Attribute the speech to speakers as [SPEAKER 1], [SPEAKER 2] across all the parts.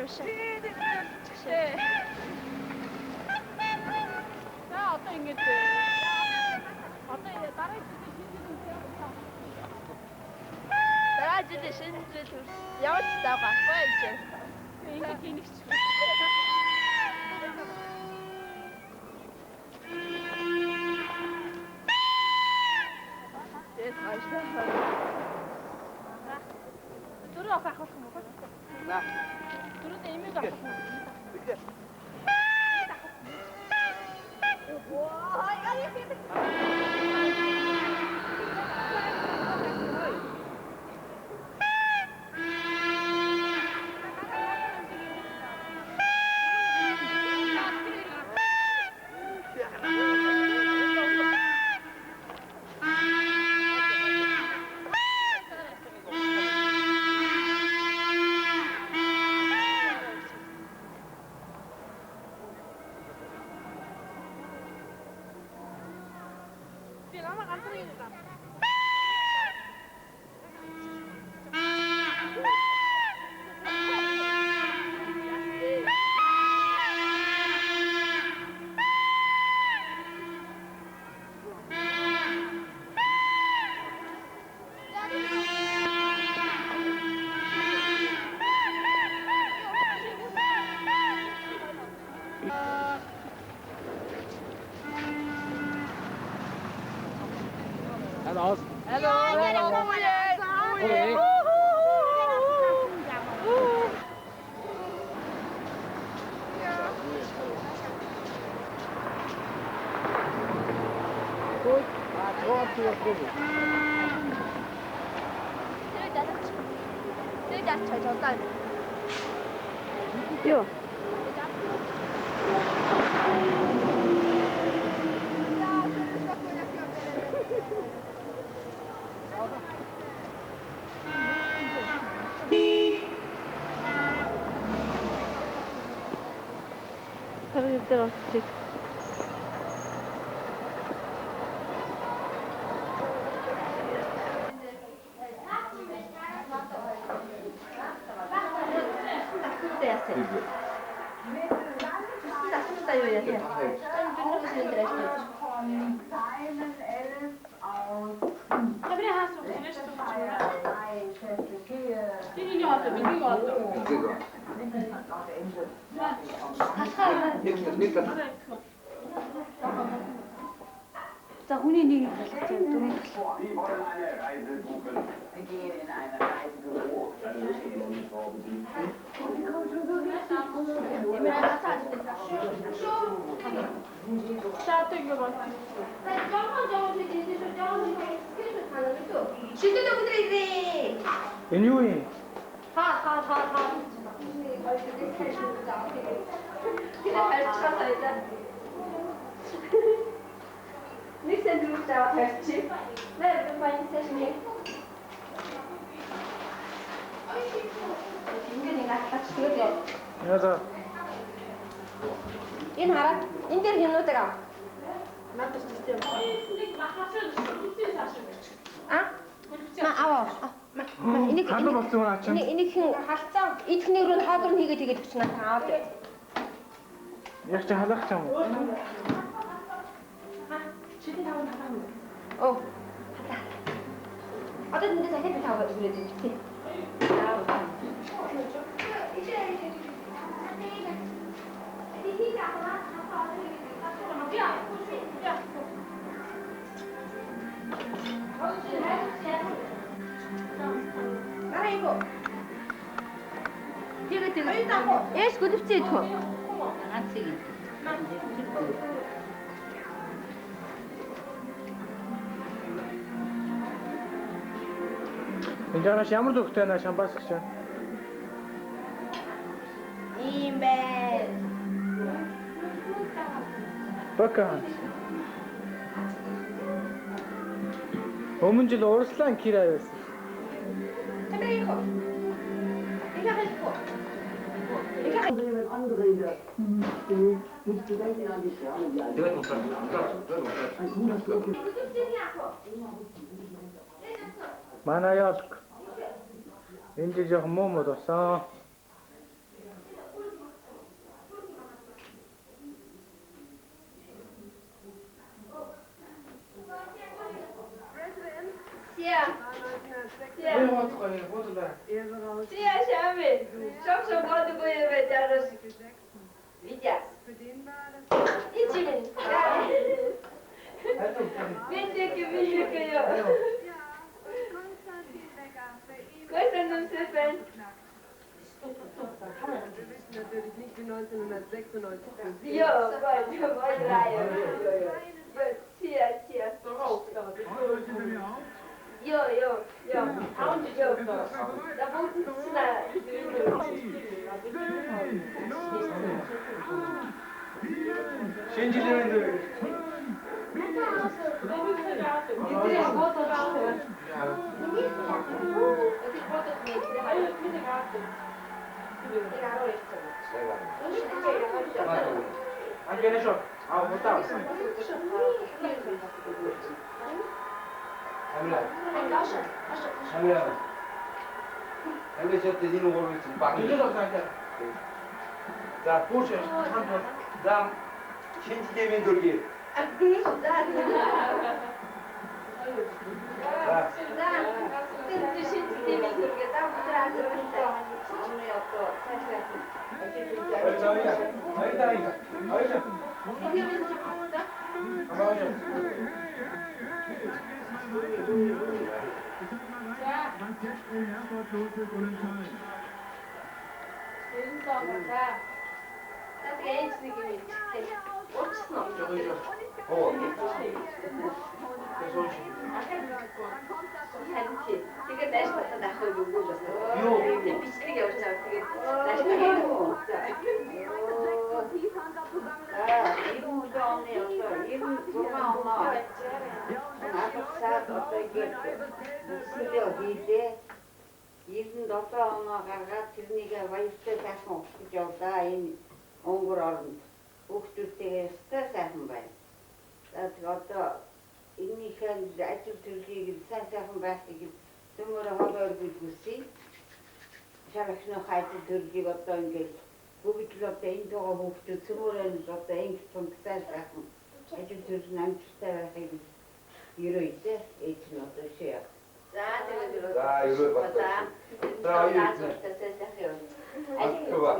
[SPEAKER 1] биш.
[SPEAKER 2] 네. 자, 어떤 인겠지? 어떤 이제 다른
[SPEAKER 1] Дараажилийн шинжлэх төвс ямар ч тав гарахгүй юм чи.
[SPEAKER 2] 인기 기닉 주.
[SPEAKER 1] Тэгээд гайштай.
[SPEAKER 2] Дөрөв авах юм уу?
[SPEAKER 3] За.
[SPEAKER 2] Дөрөв эмийг авах юм.
[SPEAKER 3] Бигдээ.
[SPEAKER 4] Hello.
[SPEAKER 1] Юу? Харин дээр оччих.
[SPEAKER 5] За хүний нэг хэлж дөрөв.
[SPEAKER 4] Энэ юу юм?
[SPEAKER 1] Нэг сэндвич аваад тавьчих. Нэр баян сэшний. Ингээд атгач тэгээд
[SPEAKER 4] Яа.
[SPEAKER 1] энэ хараад энэ дээр хинүүдэг ав.
[SPEAKER 2] Надад систем. Нэг махашаа зүсээ цаашаа байж.
[SPEAKER 1] Ма аваа. Энийг
[SPEAKER 4] Хадаа болсон юм ачаа.
[SPEAKER 1] энийг хин халцаа идхний рүү хаалгар хийгээд өгч надад аваад.
[SPEAKER 4] Яг чи халах юм уу?
[SPEAKER 2] Читэй таван хатаа.
[SPEAKER 1] Оо. Хата. Одоо энэ дахиад би таваад өгөөд юм тий. Тэгээд ээж гүдвчээ төө.
[SPEAKER 5] Ганцыг.
[SPEAKER 4] Энэ жааш ямар дөхтэй наа шамбаас гэж.
[SPEAKER 1] Ийм бай.
[SPEAKER 4] Бака. Өмнө жил Урслан Кира байсан.
[SPEAKER 1] Тэбэрийг хөө. Ихэ хөө.
[SPEAKER 4] Манай ялк. Энэ жил жоохон муу мод болсон.
[SPEAKER 2] Tia. Tia.
[SPEAKER 4] Ne oldu koyun? Oldu da.
[SPEAKER 2] Tia Şami. Çok çok oldu bu eve canım. Vidya. İçimin. Bendeki bir yıkıyor. Koysanım sefen.
[SPEAKER 3] Natürlich nicht wie 1996.
[SPEAKER 2] Yok, koy draaien. Tia, tia. Yo. Da moet snel.
[SPEAKER 4] Şencilerin de öyle. Anche ne so. Ah, votavo.
[SPEAKER 6] Kamera. Hem de dediğin olur için bak.
[SPEAKER 4] Güzel oldu kanka.
[SPEAKER 6] Za
[SPEAKER 4] Burça. Hamdol.
[SPEAKER 6] za ikinci demin durgi.
[SPEAKER 4] Hayır da iyi. Hayır da. Ama hocam.
[SPEAKER 6] O.
[SPEAKER 5] Ирэн дотоо оноо гаргаад тэрнийг баяртай сайхан угтаж явлаа. Энэ онгор оронд хүүхдүүдтэйгээ өстой сайхан байна. За тэг одоо энийхэн ажил төрөлийг сайхан байхыг төмөрө хогоор бүлгүсье. Шарахны хайдал төрөлийг одоо ингээд бүгд л одоо энэ тоогоо хүүхдүүд төмөрөө одоо ингэ сайхан ажил төрөл амжилттай байхыг ерөөдөө ээж нь одоо шээ.
[SPEAKER 2] За
[SPEAKER 6] ерөө бата. За юу
[SPEAKER 2] Аз
[SPEAKER 6] вэ?
[SPEAKER 2] urtasın sakıyor.
[SPEAKER 6] Aklı var.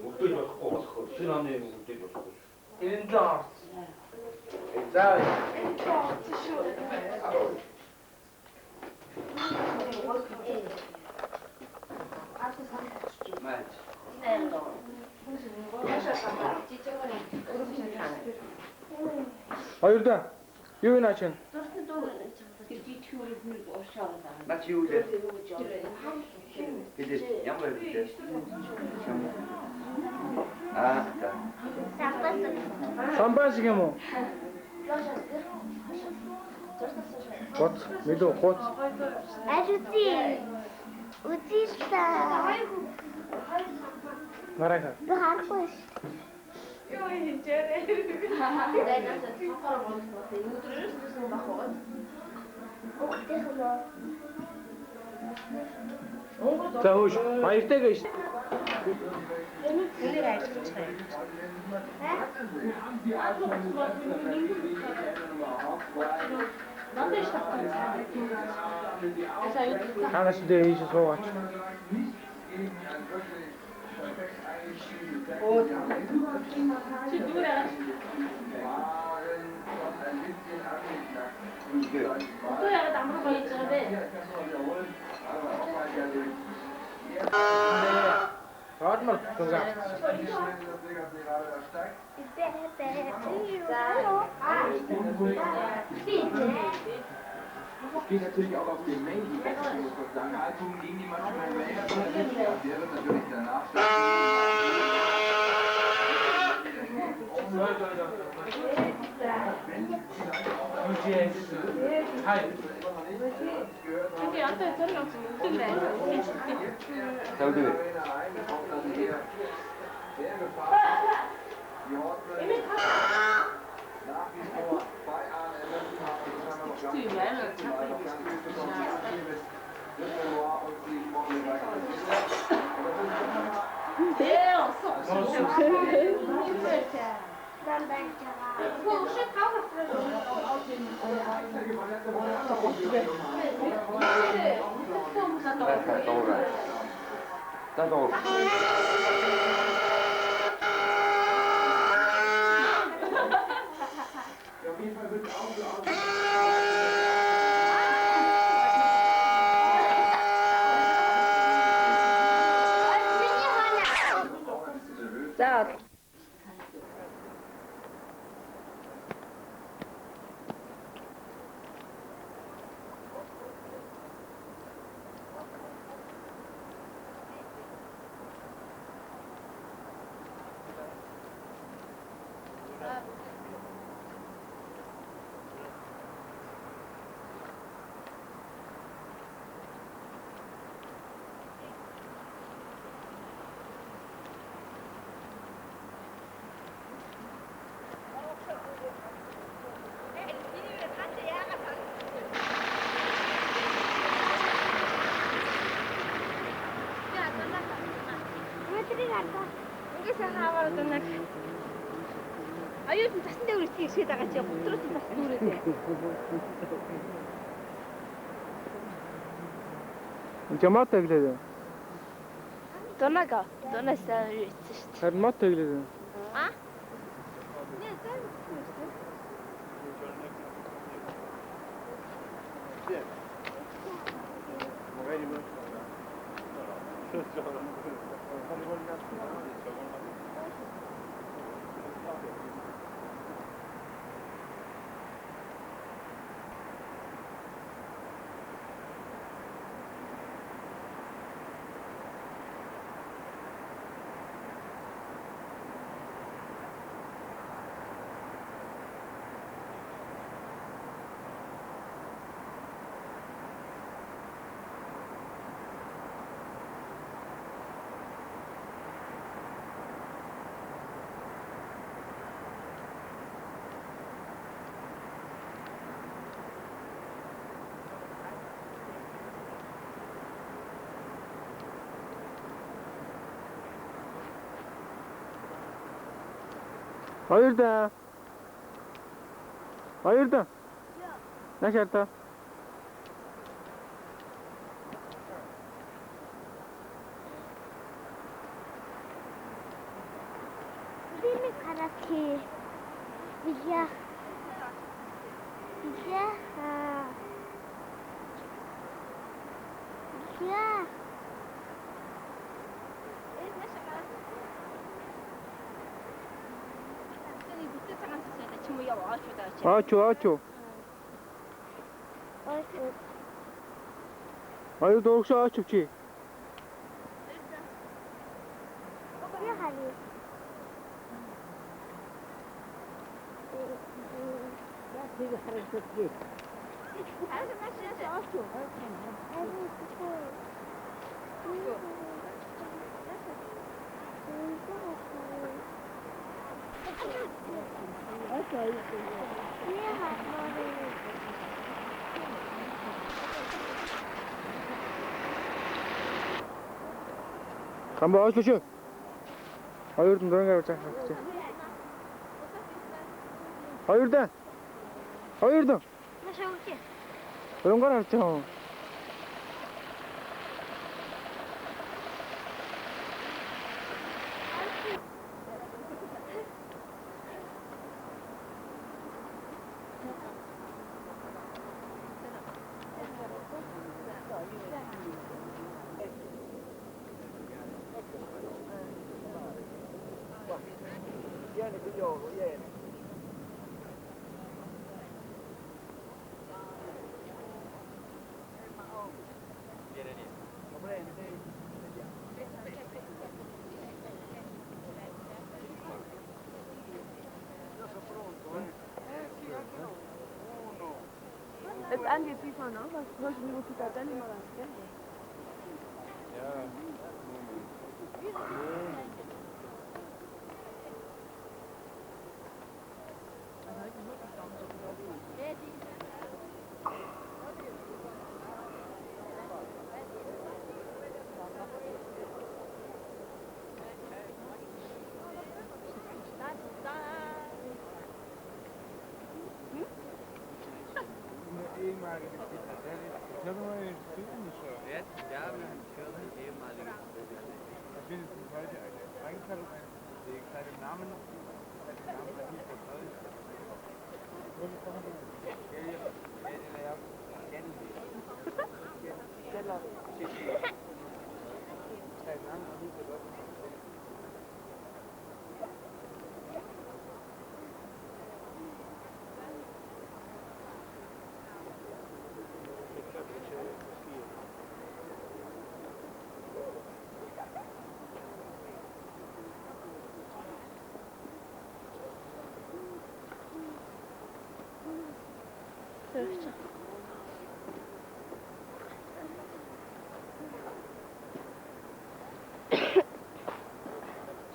[SPEAKER 6] Mutlu yok olsun. Sınavı mutlu yok.
[SPEAKER 4] Elinde al.
[SPEAKER 6] Za.
[SPEAKER 4] Hayır da. Yuyun açın.
[SPEAKER 6] Maç yude. Gidin. Yağmur yude. Ah, da.
[SPEAKER 4] Şampanski mi? Kot. Mido kot.
[SPEAKER 1] Утишта.
[SPEAKER 4] Нарайха.
[SPEAKER 1] Гарахгүй.
[SPEAKER 4] За хөөш. Баяртайгаа ш. Ханаас дээр ийш суугач. Rahatmar tutunga.
[SPEAKER 7] Geht natürlich auch auf den Main Event, muss man sagen. Album gegen die Maschine Mayer. Der wird natürlich danach
[SPEAKER 4] Hayır.
[SPEAKER 6] Tabii.
[SPEAKER 7] Die Horten nach wie vor bei ANM haben. Das haben wir noch gar nicht vergessen, weil noch gar nicht bekommen mit Reservoir und die Morgenberg. Das auch. Auf jeden Fall wird es auch so
[SPEAKER 2] Da.
[SPEAKER 1] Аюул нь тасны дээгүүр ихтэй ирсгээд байгаа чи готроо тасны дүүрээ.
[SPEAKER 4] Жамаа таглаа.
[SPEAKER 1] Донага, донасаа ирсэн шүү дээ.
[SPEAKER 4] Харин мод таглаа.
[SPEAKER 1] А? Не, заа.
[SPEAKER 4] Hayırdır? Hayırdır? Ne şartı?
[SPEAKER 8] Beni karaki. Ya. Ya. Ya.
[SPEAKER 4] Aço. Hayır doğrusu aço ki.
[SPEAKER 8] Ya hali.
[SPEAKER 4] Kamu aç şu. Hayırdır dön gel çak. Hayırdır? Hayırdır?
[SPEAKER 1] Nasıl oldu?
[SPEAKER 4] Dön gel aço.
[SPEAKER 3] Jetzt angeht die von auch, was sollte mir gut da dann immer das Geld?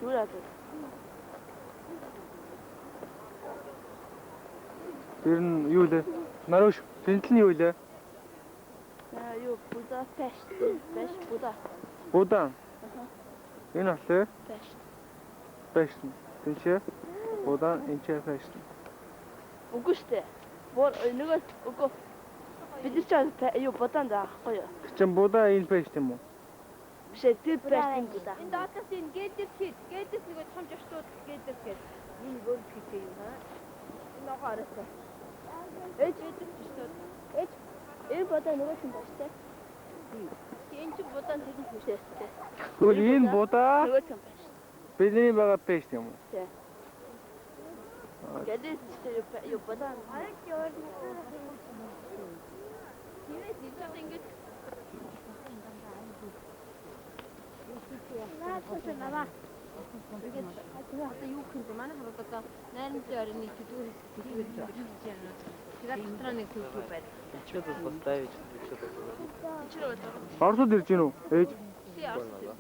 [SPEAKER 3] Suured.
[SPEAKER 4] Тэр нь юу лээ? Маруш, тэнцэл нь юу лээ?
[SPEAKER 3] Юу Будапешт. Буда.
[SPEAKER 4] Будан. Энэ аль?
[SPEAKER 3] Пешт.
[SPEAKER 4] Пешт. Тэнцээ. Будан энчээ пешт.
[SPEAKER 3] Үгүй штэ. Бор нөгөө үгүй. Бид нар ч юу Будан даахгүй юу?
[SPEAKER 4] Чин Буда энэ пешт юм уу?
[SPEAKER 3] Биш ээ тэр Пештийн Буда.
[SPEAKER 1] Энэ доотоос энэ гээдэс нөгөө том жогтууд гээдэс гээд энэ өөр хийх юм аа. Энэ ногоо арайтай.
[SPEAKER 3] Ээж энэ Буда нөгөө юм байна штэ. Энэ ч Будан тэр нь биш ээ.
[SPEAKER 4] Тэгвэл энэ Буда
[SPEAKER 3] Нөгөө юм байна.
[SPEAKER 4] бидний байгаа пешт юм уу?
[SPEAKER 3] Тий. Гэдэг чинь юу Будан.
[SPEAKER 1] Одоо юу гэх юм манай одоо найрамдын орны төдөө хэлбэр хийж байна. Тэгээд дотроо нэг төлөв байд.
[SPEAKER 4] Оросод ирж гин үү? Ээж.
[SPEAKER 1] Тий орсон.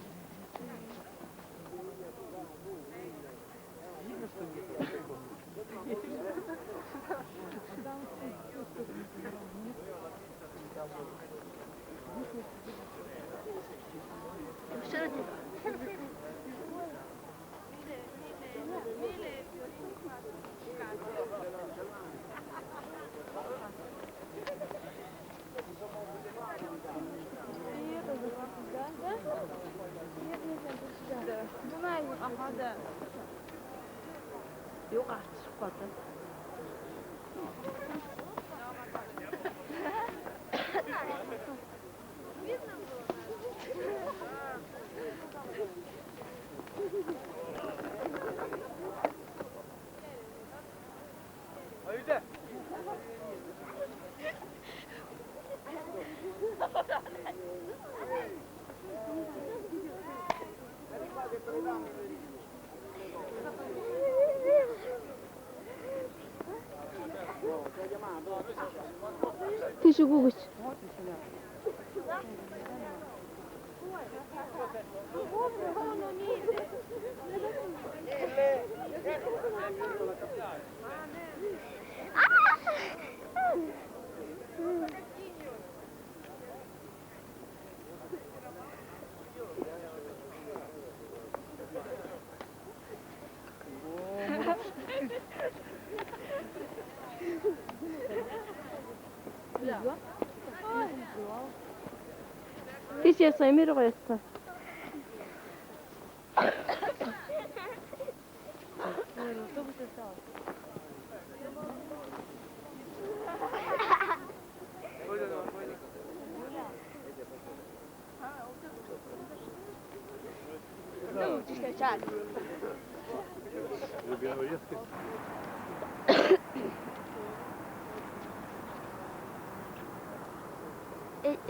[SPEAKER 3] Юу гарчихгүй одоо.
[SPEAKER 1] Тийш өгөөч. Тийш яасан эмээр гоё яасан.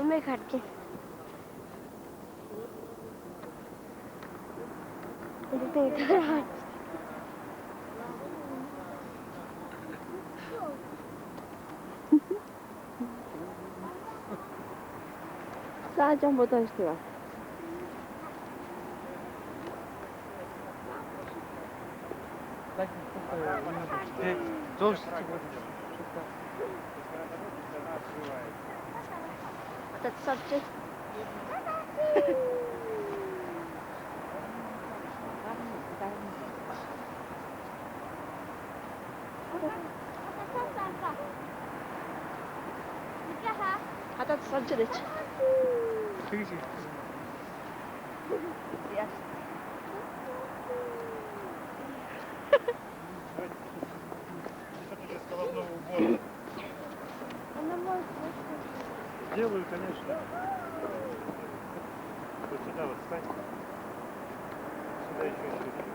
[SPEAKER 8] Эмээ харж байна.
[SPEAKER 3] Саажан Будан штэ.
[SPEAKER 4] Зөөс.
[SPEAKER 8] That subject.
[SPEAKER 3] Гадаад санчраач.
[SPEAKER 4] Тэгэж.
[SPEAKER 3] Яс.
[SPEAKER 9] Делаю, конечно. Вот сюда вот встань. Сюда еще чуть-чуть.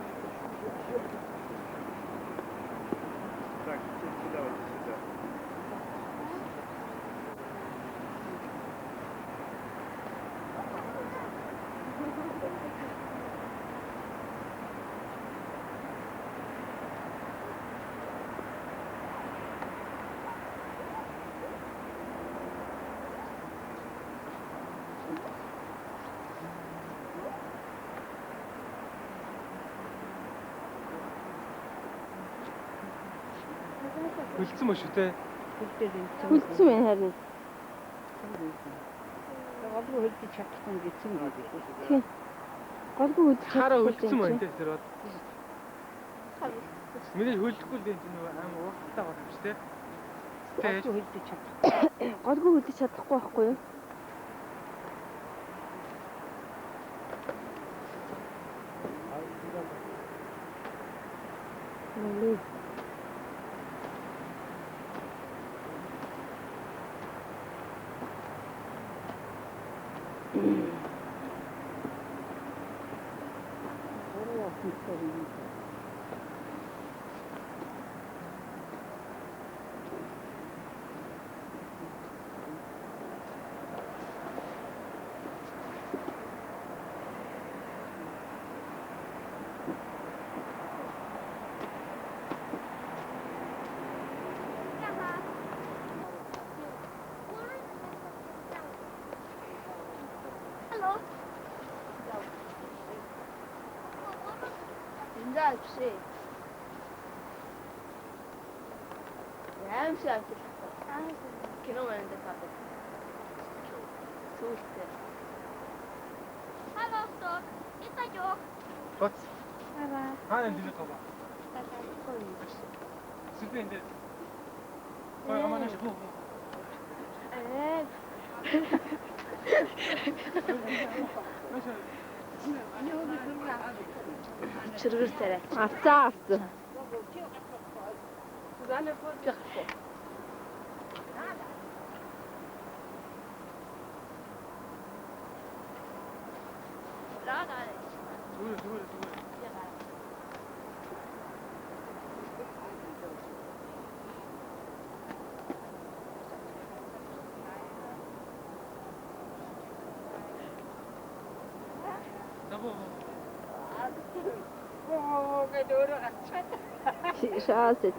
[SPEAKER 9] Так, сюда вот, сюда.
[SPEAKER 4] Хөлдсөн мөн шүү те.
[SPEAKER 3] Хүлцэн байна харин.
[SPEAKER 5] Голгүй хөлдөж чадсан гэсэн юм байна.
[SPEAKER 3] Тийм. Голгүй хүлцэн.
[SPEAKER 4] Хараа хөлдсөн мөн те тэр бод. Миний хөлдөхгүй л энэ нөгөө амар ууртаа байна шүү те. Тэ.
[SPEAKER 5] Голгүй хөлдөж чадсан.
[SPEAKER 3] Голгүй хүлцэж чадахгүй байхгүй юу? Мөлий. Дальше. Ямш явчих. Кино манд таад. Сүүлтэй.
[SPEAKER 8] Hallo, Stock. Ist er Joch?
[SPEAKER 4] Гоц.
[SPEAKER 8] Aber.
[SPEAKER 4] Хаана энэ гава. Сүлбэн дээр. Ой аманаш хөө.
[SPEAKER 3] Чиргэр тарай.
[SPEAKER 1] Авцаа авцаа.
[SPEAKER 4] Зүгээр.
[SPEAKER 1] Шаасэт.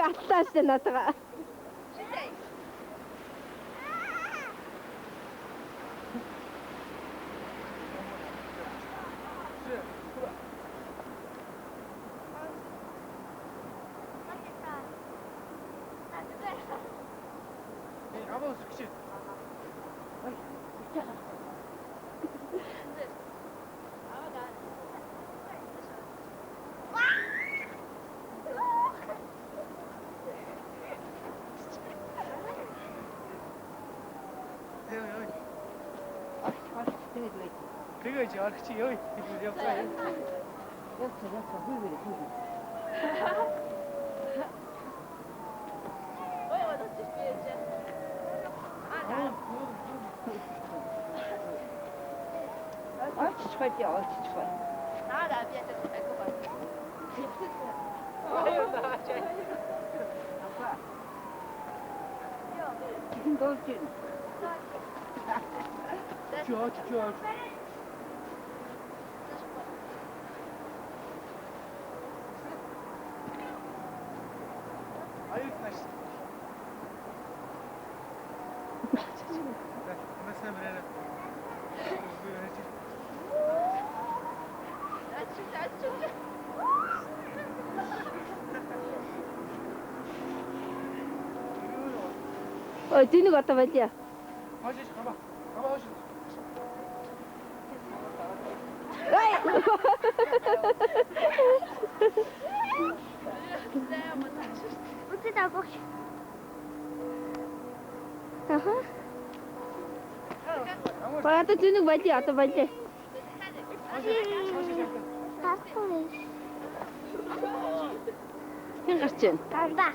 [SPEAKER 1] Аттаас натага.
[SPEAKER 4] Аваа өсгч. Тэгэж аргач ёо. Явцгаа.
[SPEAKER 5] Явцгаа хүйвэрэ хүйвэрэ.
[SPEAKER 3] Ой, вот это теперь.
[SPEAKER 5] Очичхой тий очичхой.
[SPEAKER 3] Надо опять это такое.
[SPEAKER 5] Чин дуулж байна.
[SPEAKER 4] Чоо. Аюул маш. сайн байна.
[SPEAKER 1] Ой, зэнийг одоо байлаа.
[SPEAKER 4] Хоош хава. Хава хоош.
[SPEAKER 8] Үгүй дагууч. Аха.
[SPEAKER 1] Одоо зэнийг байлаа, одоо байлаа.
[SPEAKER 8] Тасгүй.
[SPEAKER 1] Хэн гарч байна?
[SPEAKER 8] Ганда.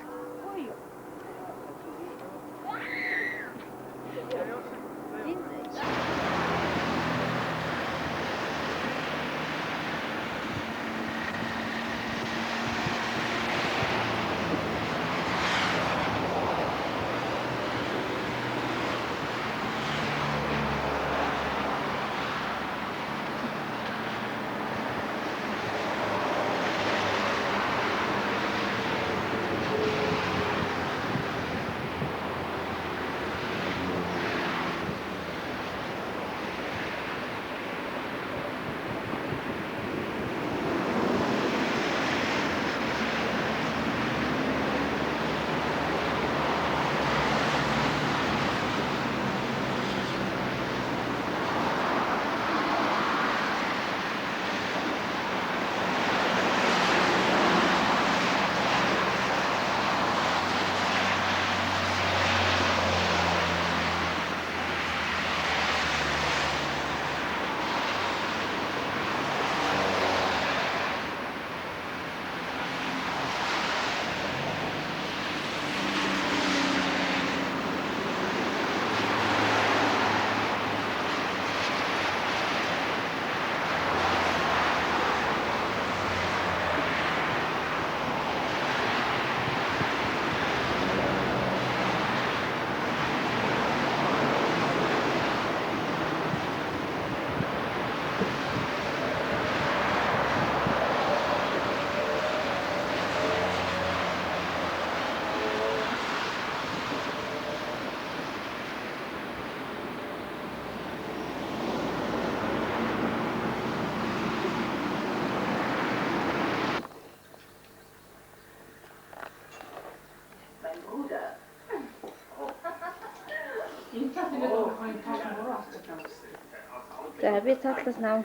[SPEAKER 1] За би цаатлаас нав.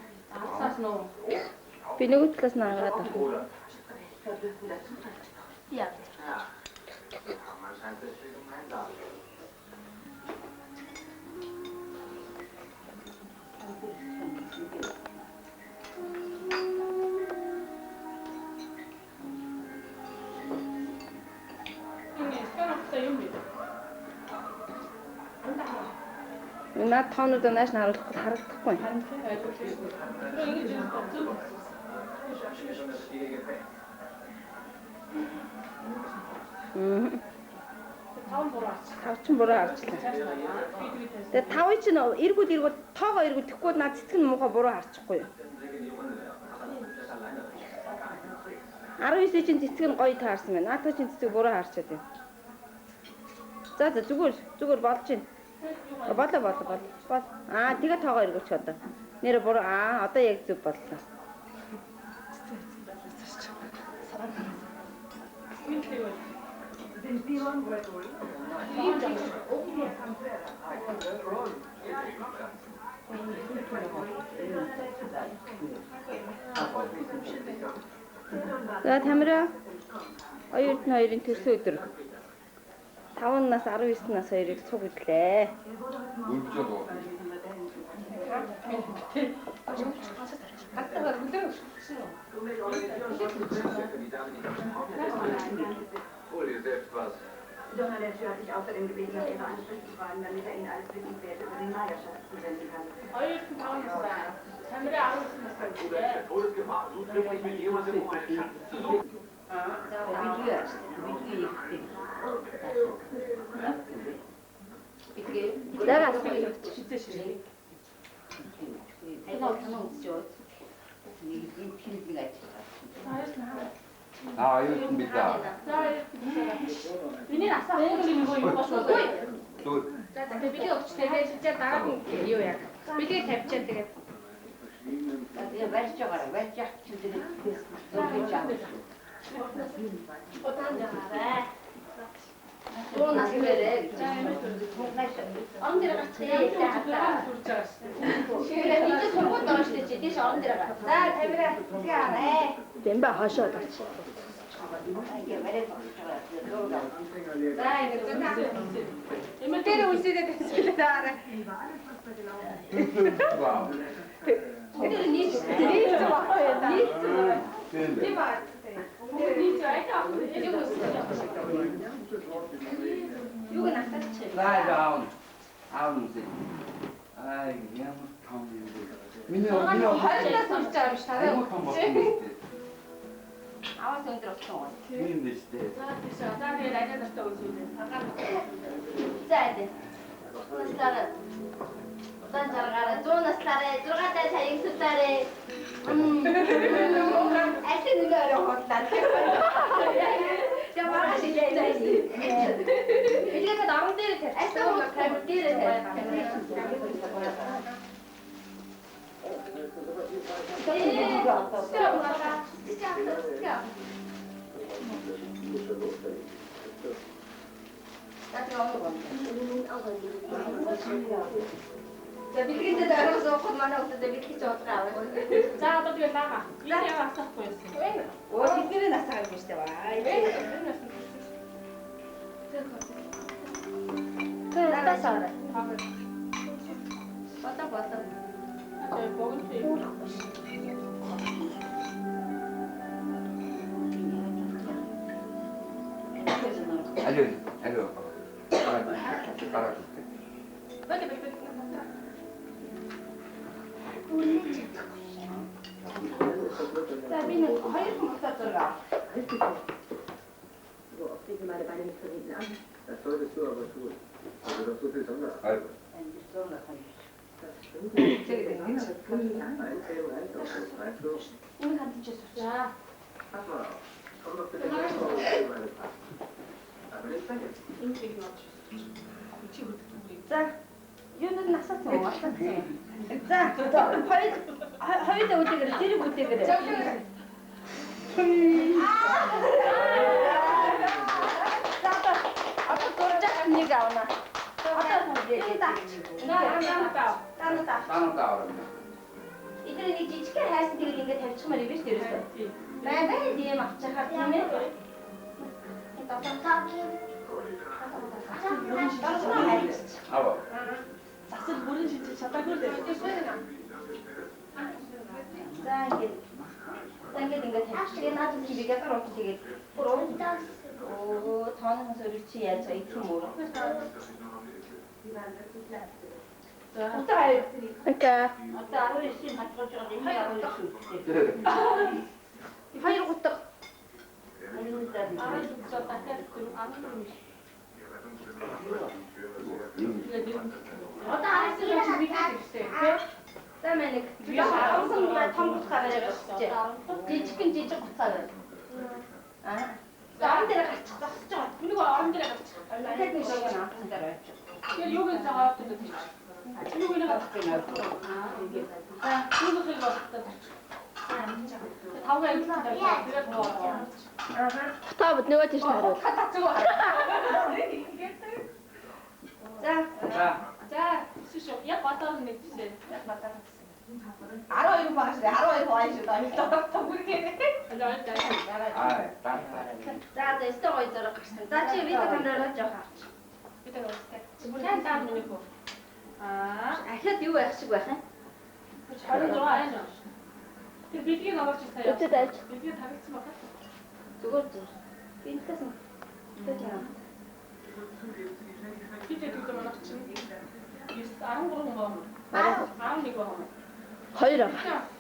[SPEAKER 1] Би нөгөө талаас наваад авах.
[SPEAKER 3] Ja.
[SPEAKER 1] Наад тоонуудаа нааш нь харуулахгүй харагдахгүй. Тав ч буруу харчлаа. Тэгээ тавыг чинь эргүүл тоогоо эргүүл тэхгүй наад цэцэг нь муухай буруу харчихгүй юу? 19 чинь цэцэг нь гоё таарсан байна. Наадаа чинь цэцэг буруу харчаад байна. За зүгээр болж байна. Болоо. Аа тэгээ тоогоо эргүүлчих одоо. Нэр буруу одоо яг зүг боллоо. За Тамира 2-2-ын төрсөн өдөр 5-наас 19 нас хоёрыг цуг идлээ.
[SPEAKER 10] Donner hat sich außerdem gebeten, nach ihrer Anschrift zu schreiben, damit Ihnen alles wissenswerte über den Majerschaft zusenden kann.
[SPEAKER 6] 아, 이거 좀 비싸.
[SPEAKER 3] Миний насаа хөөж ирэнгөө юу болов вэ?
[SPEAKER 6] Дөө.
[SPEAKER 1] За бэлэг өгч тэгээд чи дараа нь юу яа. Бэлэг тавьчаад тэгээд.
[SPEAKER 5] За тэгээ барьж байгаарай. Барьж яах чи тэгээд зөвхөн чам.
[SPEAKER 1] Удаан жаарай.
[SPEAKER 5] Дуу насгэрээ.
[SPEAKER 1] Он дээр гацгаа яа. Шигээ нэг сургууль доош тийч тийш он дээр га. За тавираа тэгээ арай.
[SPEAKER 3] Бэмбэ хашаа тач.
[SPEAKER 5] Ингээ бариад болчихлоо.
[SPEAKER 1] За ингэ зүнэ. Эмэ дээр үсэдээ тавьчихлаа дараа.
[SPEAKER 6] Вау.
[SPEAKER 1] Тэр нийт багтаа яа. Нийт баг. Тийм баг. Нийт айгаа. Юу гэнэ чи.
[SPEAKER 6] Аав. Ай, ямар том юм бэ? Миний
[SPEAKER 1] хоёрдоос урж байгаа юм ш тарай.
[SPEAKER 6] Аюу том болсон юм бэ?
[SPEAKER 1] Аваас өндөр болсон.
[SPEAKER 6] Тийм дээ штэ.
[SPEAKER 1] За тэгээд ажил дартаа үзүүлээ. За дээ. Уснасараа. Удаан жаргаараа 100 наслаараа 6 дай саяг сүтээрээ. Ажил нэг орой хотлаа. Я маргааш илээ. Билгээд 10 дээр тавь. Ажил камер дээр За билгээдээ дараас явах манай хүүхдэд билгээж удаа аваа. За одоо тэгээ лага. Яг асахгүй юм. Оо бидний насаа юм шүү дээ. Тасаарай. Бата.
[SPEAKER 6] Алло. Дараа.
[SPEAKER 1] За би нэг хоёр хүн болоо зураг.
[SPEAKER 7] Das solltest du aber tun. Also das so viel Sonne.
[SPEAKER 6] Also.
[SPEAKER 1] Энэ хатчих сурчаа.
[SPEAKER 7] Komm doch bitte nach Hause, meine Frau. Aber nicht vergessen.
[SPEAKER 1] За юунад насаас нь угаалсан. За хоёулаа үдэгэр зэрэг үдэгэр. Одоо дуржах нэг авна.
[SPEAKER 6] Танаа.
[SPEAKER 1] Эдгээр нэг жижигхэн хайсан тэгэл ингээд тавьчихмаар юм биш үү ерөөсөө. Бай тийм авчихаар тийм ээ.
[SPEAKER 6] Ава.
[SPEAKER 3] Засал бүрэн шийдэж чадаагүй л дээ.
[SPEAKER 1] За ингээд тавьчихээ наад чи бигээ гарах тэгээд бүр оо тооноос өөр чи яаж ийх юм уу?
[SPEAKER 3] Окей.
[SPEAKER 5] Одоо 19-ийн хатгаж байгаа юм яа шүү.
[SPEAKER 1] Хоёр гутга. Одоо харагдсан чи бигээ гэсэн. За мэнэг. Би хаасан том гутгаа бариад өгч. Жижиг гутгаа барь. За орон дээр гарчих зогсож байгаа. Нэг орон дээр гарчих. Дахиад нэг шиг наасан дээр байж.
[SPEAKER 3] Яг юуг нь цагаа авдаг гэж. Юуг нь авдаг гэж.
[SPEAKER 1] За
[SPEAKER 3] Юуг нь авдаг гэж. Тавга юм даа. Тэгээд нөө. Та бод нөгөө тийш харуул.
[SPEAKER 1] За
[SPEAKER 3] Шишо яг батар нэг тийш.
[SPEAKER 1] яг батар. 12 багш 12 хойш даа. Бүгд
[SPEAKER 6] Ай, таа.
[SPEAKER 1] За өстө гоё зураг гарсан. За чи видео камераар жоох авч. Видео өстө. Бүрэн даа нэг үү. Ахиад юу байх шиг байх юм?
[SPEAKER 3] 26 аа. Тэг бидгийг аваач таа.
[SPEAKER 1] Өтөд айж.
[SPEAKER 3] Бидгийг тавигдсан байна.
[SPEAKER 1] Зүгээр зүр. Бинтээс нь. Тэг яа.
[SPEAKER 3] Бидээ төлөө манайх чинь 13 хүн байна. 11 байна.
[SPEAKER 1] Хоёр аа.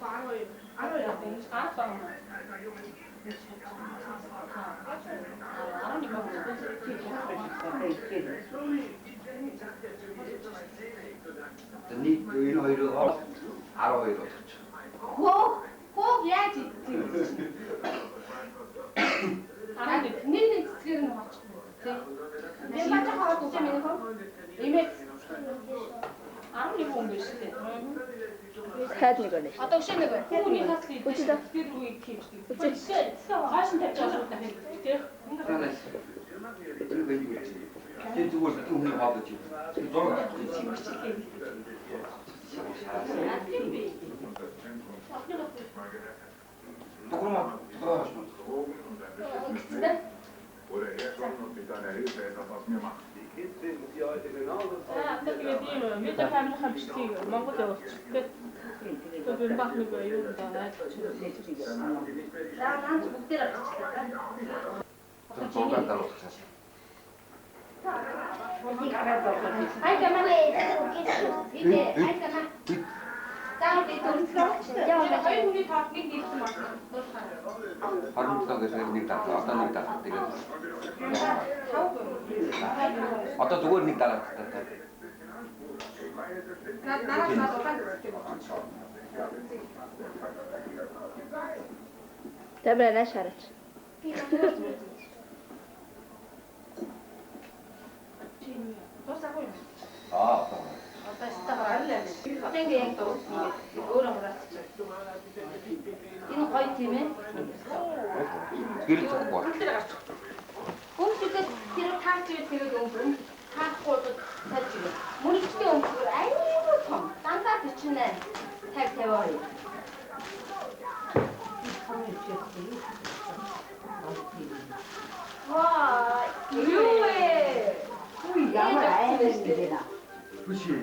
[SPEAKER 3] 12. 12 байна.
[SPEAKER 6] Тэний энэ хоёроо 12 болчих.
[SPEAKER 1] Хөө яаж ийдсэн? Нэг цэцгээр нь хоочих. Тэг. Би бачаа хаад Kucing ini kok? Image.
[SPEAKER 2] Ам нэг хүн биш үү?
[SPEAKER 3] Хайд нэг байна.
[SPEAKER 2] Одоо шинэ нэг хүний хаалт
[SPEAKER 3] Үчидэ.
[SPEAKER 2] тэр үеийг хийвчдэг. Үчидэ хааш нь тавьж байгаа юм тийм.
[SPEAKER 6] Танаас. Энэ бэлэг үү? Тэр зүгээр хүн хаадаг юм. Тэр зураг. Тохроо.
[SPEAKER 7] Oder er schon und mit deiner Hilfe etwas aus mir macht. Die Kids finden sie heute genauso toll.
[SPEAKER 2] тэгээд ийм медиа фамилийнхаа бичлэгийг Монгол явуулчих. Тэгээд би бах нэг юу гэдэг
[SPEAKER 1] Наач бүгдээр авчихлаа.
[SPEAKER 6] Тэр зураг даруулчихсан.
[SPEAKER 1] Ай камаа. Идэ, ай камаа. Заа би төрслөө. Яа,
[SPEAKER 2] хоёр хүний тоог нэг дийсэн байна.
[SPEAKER 6] Харамтлаа гэж нэг дараа одоо нэг дараа тэгээд одоо зүгээр нэг дараа татаа.
[SPEAKER 2] Нараас удаа.
[SPEAKER 3] Тэбрэ на шарч.
[SPEAKER 6] Аа.
[SPEAKER 1] одоо стагаралаа. Тэнгээ яг дуу. Өөрөө хураацчих. Энэ гоё тийм ээ.
[SPEAKER 6] Гэрэл цоггүй.
[SPEAKER 1] Өмчөд тэр таарч ивэл тэгээд өмгөн хаахгүй тайлж ивэл. Мөрөгчтэй өмгөр аюу том. Дандаа тэр чинь 50-50. Ваа, юу вэ?
[SPEAKER 5] Ui, ямар айлс гэдэг.
[SPEAKER 6] Хүчи.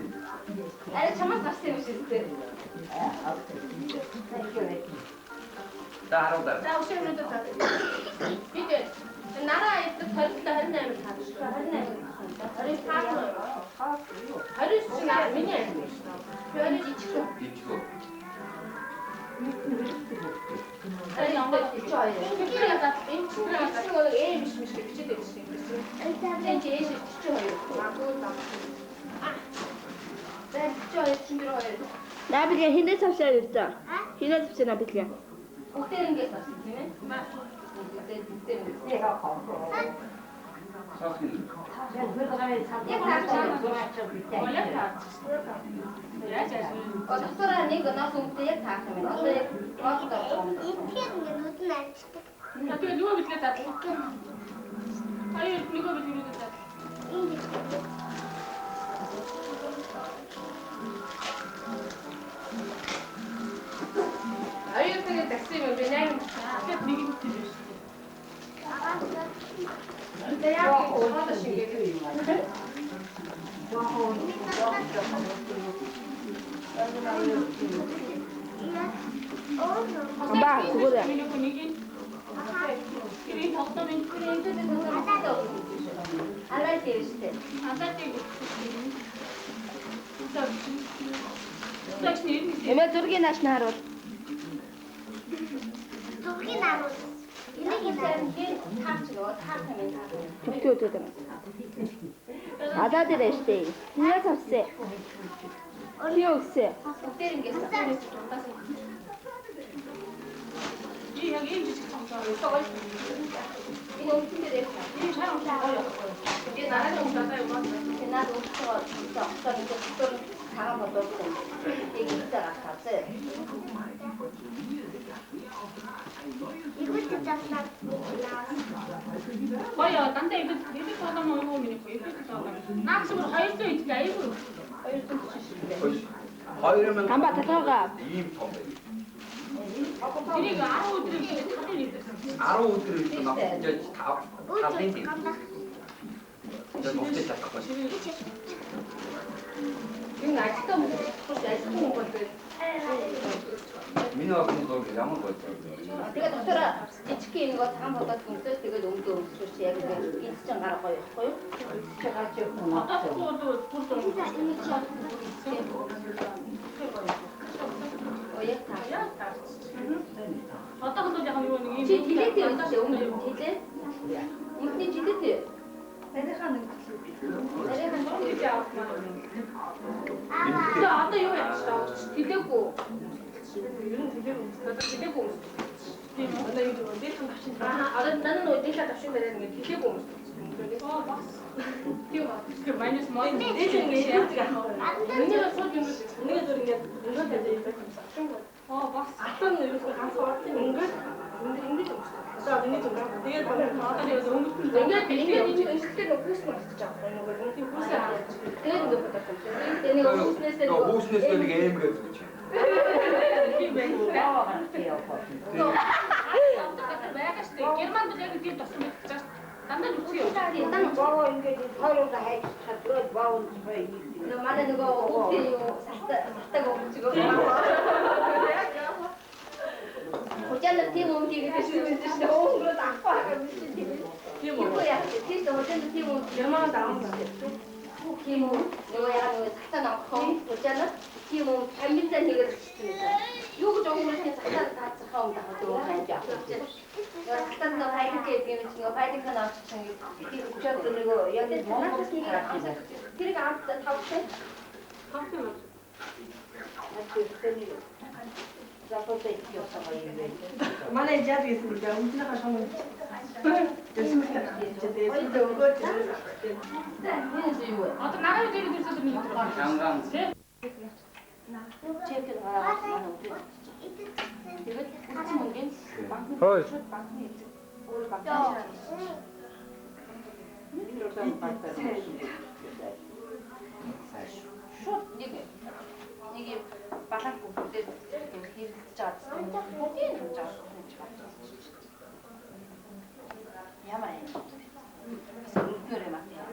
[SPEAKER 1] Арай чамаас гарсан юм шиг үү?
[SPEAKER 6] Тааруудаа.
[SPEAKER 1] За өшөө өнөдөө таа. Бид нараа идэх толилдоо 28 таа. 28. 29 нар миний. Яа жижиг.
[SPEAKER 6] Дичгөө.
[SPEAKER 1] Арай ямар жижиг. Тэр ягаад энэ чинь нэг ээ биш гэж бичээд байсан юм. Энэ чинь ээ 42. Магадгүй зам.
[SPEAKER 3] Наа бигээ хинэ цавшаа юутай. Хинэ цавшаа на бигээ.
[SPEAKER 1] Бүгдээр ингэж авсан тийм ээ. Бүгдээр ингэж.
[SPEAKER 6] Сахил.
[SPEAKER 1] Доктор нэг нас өмнө яг таах юм байна. Одоо яг доктор.
[SPEAKER 2] Тэгээд юу бидлээ таа. Аюу нөгөө бидлээ таа. Аюу тэгээд такси юм би нэг тэгээд нэг юм тийм шүү. Тэгээд одоо шингээ юм байна.
[SPEAKER 3] Ба, зүгээр.
[SPEAKER 2] Ирээ тогтоо минь
[SPEAKER 1] Арай тийштэй.
[SPEAKER 3] Эмээ зургийг нааш нь харуул.
[SPEAKER 1] Зүрхийн харуул. Энийг таарч нөгөө таах юм байна.
[SPEAKER 3] Төтөөд. Адаа дээр штэ. Хинэ цавсаа. Юу гисэ?
[SPEAKER 1] Бүгдээр ингэж.
[SPEAKER 2] яг ийм жижиг цамцаа.
[SPEAKER 1] Энэ өмчөндөө яг.
[SPEAKER 2] Энэ шарам гоё.
[SPEAKER 1] Би нарийн өмчөндөө яг байна. Наад өмчөндөө доктор тагаа бодсон. Яг ийтэй гахацээ. Игүүт заснаа.
[SPEAKER 2] Гоё дандаа идэв одоо мөн миний идэв одоо. Наач бүр 200 идэх аюул.
[SPEAKER 1] 200
[SPEAKER 6] 2000
[SPEAKER 3] Камба татаага.
[SPEAKER 6] ийм том байв.
[SPEAKER 2] Тэрийг 10 өдрийн татын идсэн.
[SPEAKER 6] 10 өдөр ирсэн авчиж 5 дин. Тэгээд мөхтэй татахгүй.
[SPEAKER 1] Энэ ажтаа мөн ажтаа мөн бол
[SPEAKER 6] Миний охин бол ямар гоё.
[SPEAKER 1] тэгээд доктор жижиг юм гоо цагаан бодоод гүнсээ тэгээд өмдөө өмсөж яг энэ чинь гараа гоё байхгүй юу? Чи гарч явах юм аа. Ояа таа.
[SPEAKER 2] Одоо бол яг юу нэг юм.
[SPEAKER 1] Чи тэлээтэй өмсөж өмнө тэлээ. Ихний тэлээтэй.
[SPEAKER 10] Нарийнхан
[SPEAKER 2] Тэгээд яах юм бэ? Одоо юу яаж таа?
[SPEAKER 1] Тэлээгүй.
[SPEAKER 2] Ер нь тэлээгүй. Тийм одоо юу гэдэг вэ? Дэхэн тавшин.
[SPEAKER 1] Одоо нана нөгөө дээлээ тавшин бариад ингэ тэлээгүй өмсөж.
[SPEAKER 2] 마이너스 뭐?
[SPEAKER 10] 내 중에 이거지가 언니가 저기 언니가 저기 이거 되지 이거 막 어떤 이거 가서 왔지 이거 근데 좀 자, 근데 좀 내가 너무 너무 내가 이거 실제로 훨씬 맛있잖아. 이거 훨씬 안 돼. 내가 이거 보다 좀. 내가 호스네스
[SPEAKER 6] 너 호스네스 되게 게임 거지.
[SPEAKER 2] Герман билег тийм тосмол гэж дандаа үгүй юу?
[SPEAKER 5] 일단 뭐 이게 서로가 해 들어 봐온 거이.
[SPEAKER 10] 너 만에 누가 어떻게 샀다고 지금 호텔에 팀 옮기게 되시면 진짜 오늘 딱 봐가 미친 팀. 이거야. 진짜 호텔에 팀 얼마나 나온 거야? 팀 이거야. 샀다 나고 호텔에 팀 잘못된 얘기를 했습니다. 요거 조금을 해서 샀다 다 처음 다 또 하자. 샀다 다 이렇게 되면 지금 파이팅 하나 생기.
[SPEAKER 5] 저 그리고 여기 뭐나
[SPEAKER 10] 그러니까 아무튼 다 없대.
[SPEAKER 5] 만에
[SPEAKER 10] 자주겠습니다. 우리나라 정말
[SPEAKER 2] Одоо нагаа дээр дэрсэж нэг
[SPEAKER 6] 장강.
[SPEAKER 3] 체크 나가서 이거 같이 먹는
[SPEAKER 4] 어이.
[SPEAKER 3] 오늘 밥 이게 바닥 볼 때 이렇게 짜지. 어디에 좀 짜서 야마에. 그래 맞대요.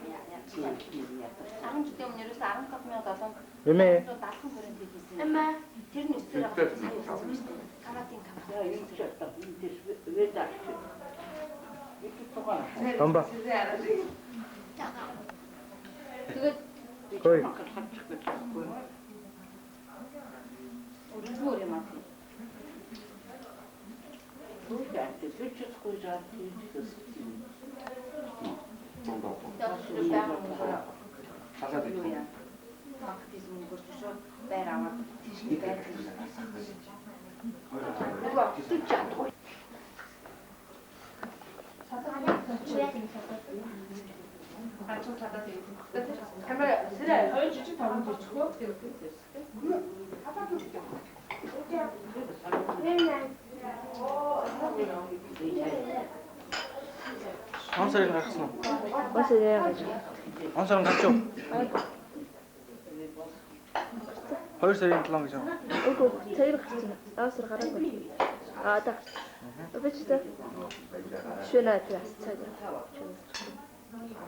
[SPEAKER 3] 사람 주 때문에 이래서 사람 같으면 가서
[SPEAKER 4] 매매.
[SPEAKER 3] 또 나쁜 그런 데 있어요. 엄마, 뒤는 있으라고 사요. 가라틴 가라.
[SPEAKER 4] 안 봐.
[SPEAKER 3] 그거
[SPEAKER 4] 거의.
[SPEAKER 3] 우리 주어래 맞대.
[SPEAKER 4] 한 사람 갔어.
[SPEAKER 1] 어서 내려가지고.
[SPEAKER 4] 한 사람 갔죠? хоёр сарын 7 гэж байна.
[SPEAKER 1] Үгүй цагийг гарчихна. Аасар гараагүй. Так. Өбөчтэй. Шөнө тэр цаг.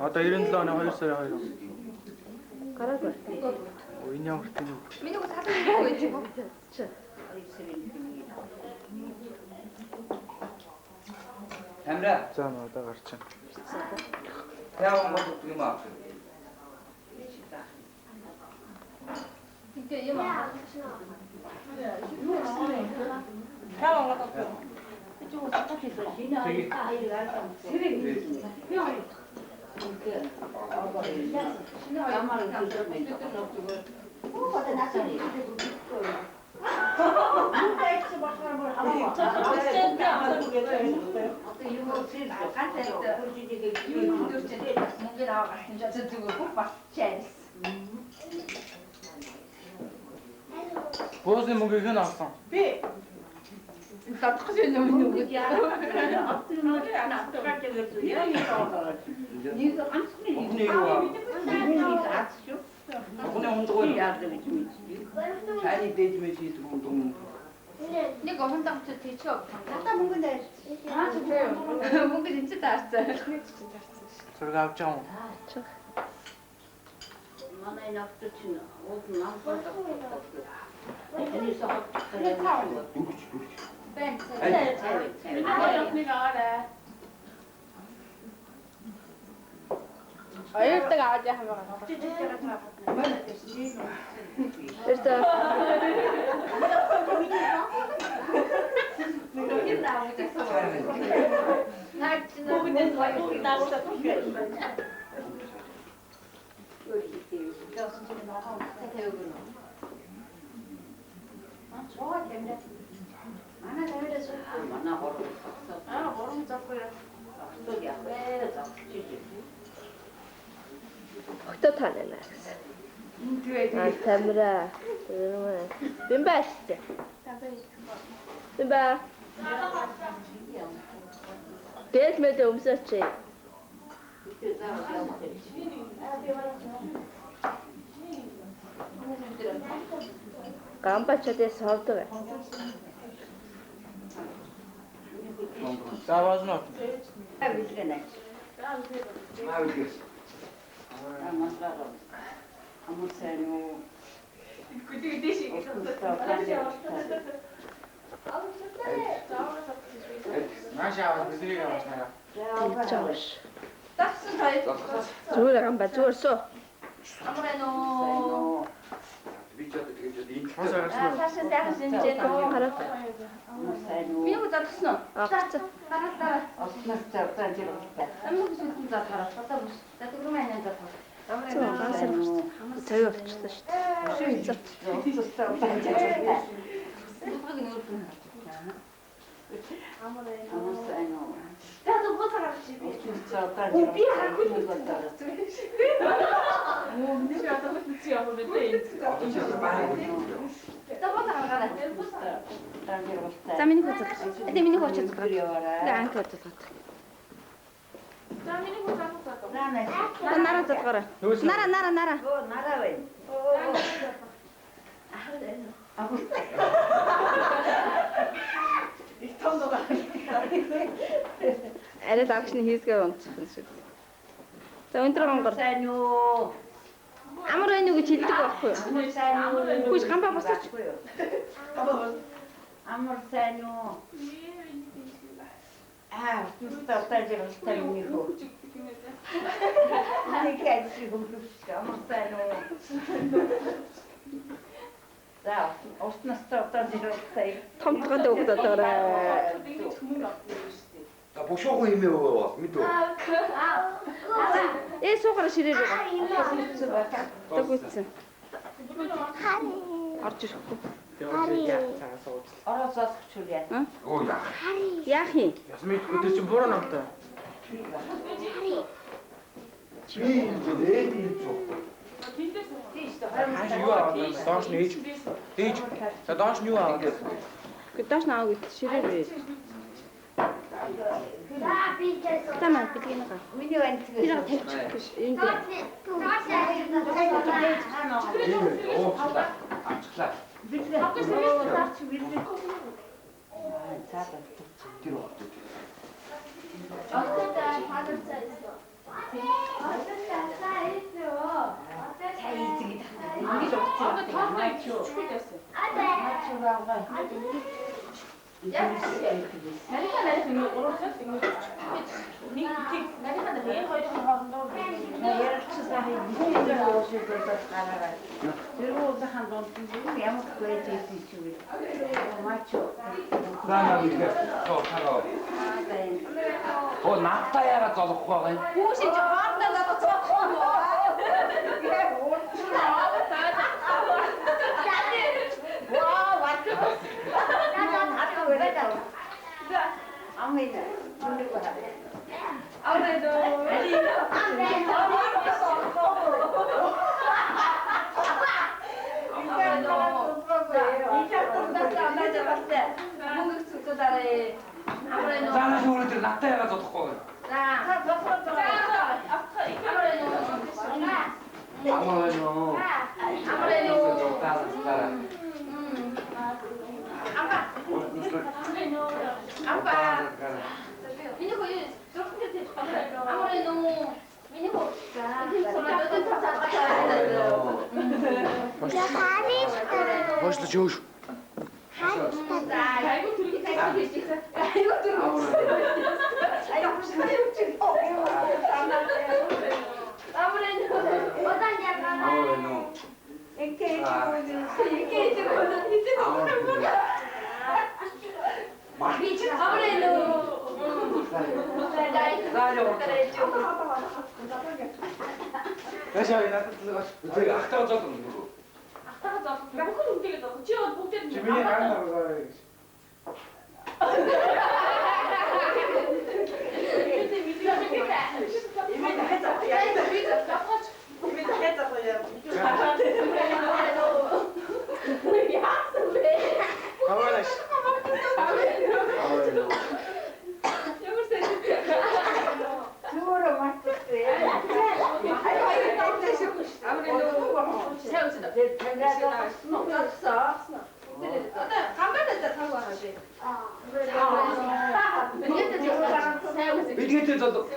[SPEAKER 4] Одоо 97 оны 2 сарын 2.
[SPEAKER 1] Гараагүй.
[SPEAKER 4] Энэ ямар тийм үү?
[SPEAKER 10] миний го садан юу гэж юм.
[SPEAKER 6] Амра.
[SPEAKER 4] За одоо гарч байна.
[SPEAKER 6] 대학원 가서 어떻게 막.
[SPEAKER 10] 이게 얘만
[SPEAKER 4] Бөөсний мөнгөийг хэн авсан?
[SPEAKER 10] Би татах юм юм уу яа.
[SPEAKER 6] 오늘 혼자고 잘이 되지면지 동동.
[SPEAKER 2] 내가 혼자부터 대처 없다.
[SPEAKER 10] 갖다 먹은 데
[SPEAKER 2] 아, 좋아요. 뭔가 진짜 다 왔어.
[SPEAKER 4] Зураг авч байгаа юм.
[SPEAKER 5] манай навч чинь ууд нампаа.
[SPEAKER 2] Ben.
[SPEAKER 3] 어릴 때가 아직 한 번.
[SPEAKER 1] 됐어.
[SPEAKER 2] 나 진짜
[SPEAKER 5] Mana horun. Horun tapıyor. Dur ya. Böyle tapıyor.
[SPEAKER 3] Өгтөө танаа гэсэн. Тамира. Бимбаш. Бимба. Дээл мэдээ өмсөч. Гамбачдээс совдог.
[SPEAKER 4] За важно.
[SPEAKER 5] Авилгэнэ.
[SPEAKER 6] Авилгээс.
[SPEAKER 5] Амаслаа. Амусэно.
[SPEAKER 4] Маш аваад бидний аваад нараа.
[SPEAKER 3] Чааш.
[SPEAKER 2] Тассан тай.
[SPEAKER 3] Зүгээр гамба зүгээрсөө.
[SPEAKER 2] Амрано.
[SPEAKER 6] Би ч одоо тэгж энэ
[SPEAKER 4] Хос аргаснаа.
[SPEAKER 2] Тассан сайхан шинжээ нөө.
[SPEAKER 3] Хараа.
[SPEAKER 5] Амусэно.
[SPEAKER 2] Би юу задсан уу?
[SPEAKER 3] Агцаа.
[SPEAKER 2] Дараа.
[SPEAKER 5] Оснос цавтан жирэлтэй.
[SPEAKER 2] Амрын сүлтэн задахаар. Фото бүс. Татгруу маань задах.
[SPEAKER 3] Зөө гасар болчихсон. Цавь болчихсон шүү дээ.
[SPEAKER 5] Оснос цавтан жирэлтэй.
[SPEAKER 2] Бүгд нөрдөн.
[SPEAKER 5] Амусэно.
[SPEAKER 2] Таад бутараа чи.
[SPEAKER 5] Оснос цавтан жирэлтэй. Би харахгүй нэг удаа.
[SPEAKER 2] Муу нэг одоо бүт чи явах мэдээ. Таа бутараа гараа.
[SPEAKER 3] За миний хөөцөд. Эдээ миний хөөцөд. Эдээ анх хөөцөд.
[SPEAKER 2] За миний хөө задах.
[SPEAKER 3] Нараа задгаараа. Нараа.
[SPEAKER 5] Оо, нараа бай.
[SPEAKER 1] Арай лагшны хийсгээ унтчих юм шиг. За өндөр гонгор.
[SPEAKER 5] Сайн уу?
[SPEAKER 1] Амар байна уу гэж хэлдэг байхгүй юу?
[SPEAKER 5] Сайн уу?
[SPEAKER 1] Хүйс гамбаа босооч.
[SPEAKER 5] Амар сайн уу? Оснос цавтан жирэлтэй миний хөө. Нэг ажиг хөвлөж амар сайн уу? За, оснос цавтан жирэлтэй.
[SPEAKER 1] Томтгонд өгдөг дээрээ.
[SPEAKER 6] За бушуугүй юм уу? Мэдүү.
[SPEAKER 1] Суугаар ширээ рүү. Төгөөцсөн. Орж ирэхгүй.
[SPEAKER 5] Ороо цаасах чүлээ.
[SPEAKER 6] Оо яа.
[SPEAKER 1] Яах юм?
[SPEAKER 4] Ясмын өдөр чинь буруу намтай.
[SPEAKER 6] Би энэ цог.
[SPEAKER 4] Хааш юу аваад байна? Доош нь хийж. Хийж. За доош нь юу аваад байна?
[SPEAKER 1] Доош наа гэж ширээ рүү. Тамаа битгий нэг.
[SPEAKER 5] Миний байна
[SPEAKER 1] Тэр
[SPEAKER 5] тэгээ.
[SPEAKER 1] тавьчих гэж юм.
[SPEAKER 6] Оо ачглаа. Тэр уу. Оо наатаяага золохгүй байгаа юм.
[SPEAKER 2] Хүүш чи хоордоо задах.
[SPEAKER 5] Вау, ват. Хатаа վերադառ. Ամեն ինչ կա։
[SPEAKER 6] Заана шүүрээр наатаяага золохгүй байгаа. Хошложөөш. Яшаа надад л ахтаа зов юм.
[SPEAKER 2] Ахтаа зов. Яг л үнтэйгээ зов. Чи бүгдээ
[SPEAKER 4] Чи миний гарна байгаа.
[SPEAKER 6] Билгээтэй зодо.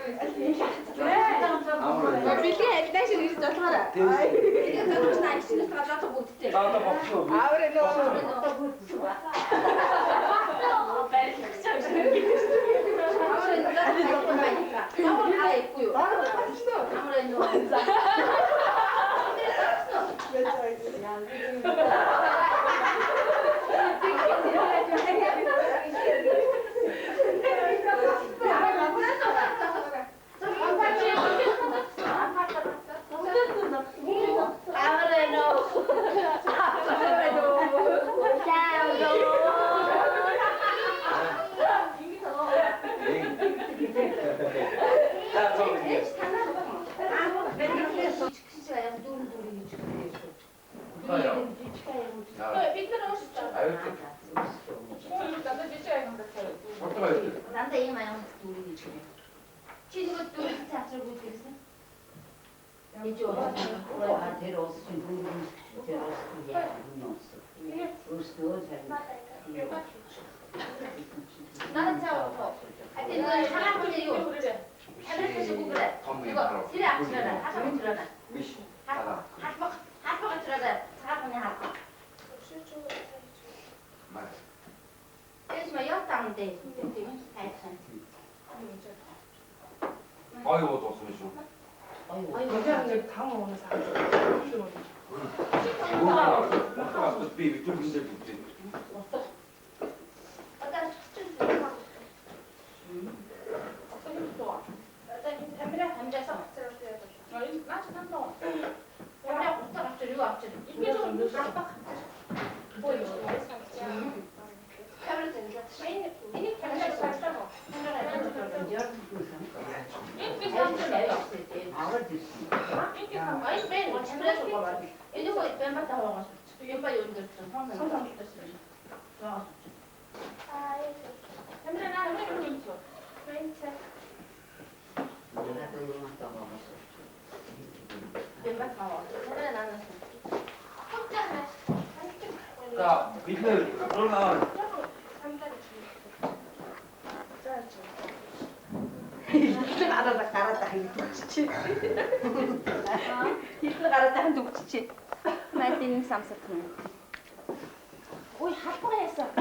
[SPEAKER 6] 아이고 더 소리죠. 자, 밑에 그러면
[SPEAKER 5] 알아서 갈았다 한 독치치. 이틀 갈았다 한 독치치.
[SPEAKER 1] Мэдийн самсах юм.
[SPEAKER 10] Ой, хапгаяасан.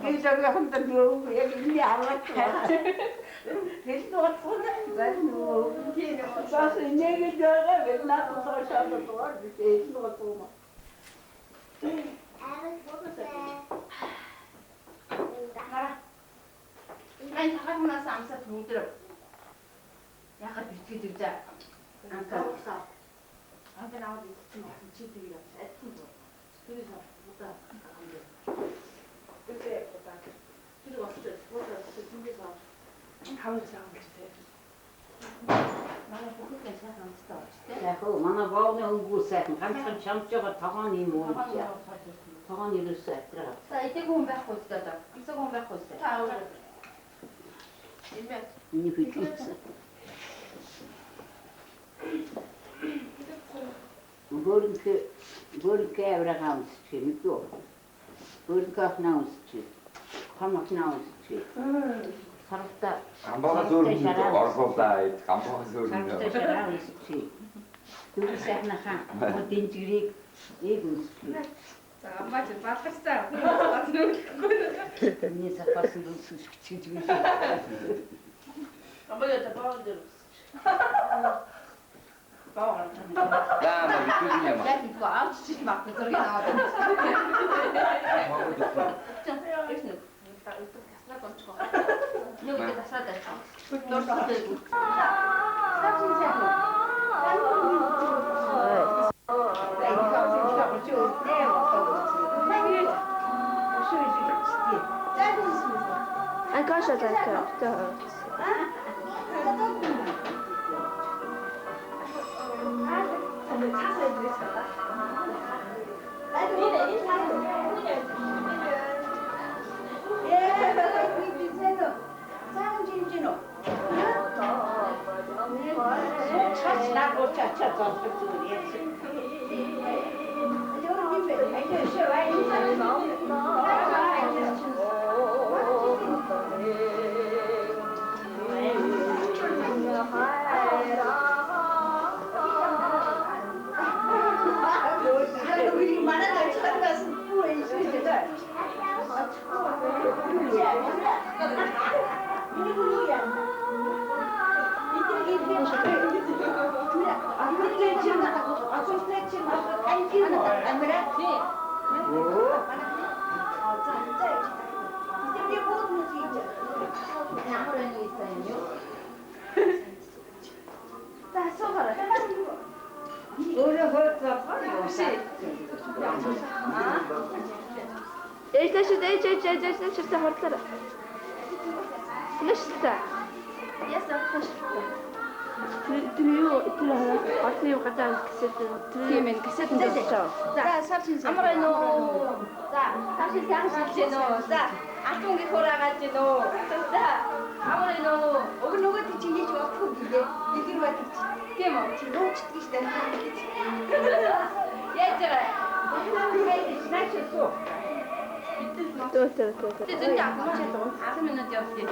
[SPEAKER 5] 그 저기 혼자 누워 여기 알았어. 그래도 어쩌나 그래서 내가 저가 맨날 소셔도 또 이렇게 또
[SPEAKER 10] 아니, 하고 나서 암사 동들어. 약간 비트들자. 안가 없어. 안가 나와도 좀 비트들이라. 애통도. 그래서 못다 안 돼. 그때 못다. 그리고 왔을 때 준비해서 가면 주세요. 나는 그렇게 괜찮았어.
[SPEAKER 5] 야, 그 만나 봐오네 응구세. 한참 참저가 타관이 뭐지? 타관이 이랬어. 들어가.
[SPEAKER 10] 자, 이때 공부하고 있었다. 이서 공부하고 있어. 자, 오늘. 일면.
[SPEAKER 5] 이 비트 있어. Börnke evra hamschi, mycket. Börnke hamschi, hammak hamschi. Sarfta.
[SPEAKER 6] 간방아 소리도 어서다. 간방아 소리도.
[SPEAKER 5] Sarfta hamschi. Du säger när han din juri egenski.
[SPEAKER 10] 자, 엄마 좀 바꿨어.
[SPEAKER 5] Ni sa passen du så
[SPEAKER 10] 엄마가 다 바운드로.
[SPEAKER 6] 나 밑줄이냐 막.
[SPEAKER 10] 야, 이거 아웃치 막 저기 나와도. 좀 이렇게 나 던져. 여기 다 사다. 너 사대고.
[SPEAKER 3] Ein Kascha, danke.
[SPEAKER 5] 차
[SPEAKER 3] ليش حرصنا ليش تلو عطني وقدام كسيت
[SPEAKER 1] من كسيت ندسة 아무래도 다시 상실지노 아통기 돌아갔지노 아무래도 오그노가 뒤지기 좋아 푸기게 이기로 왔지 게뭐 지금 치기 시대 예저래 진짜 아무나 저기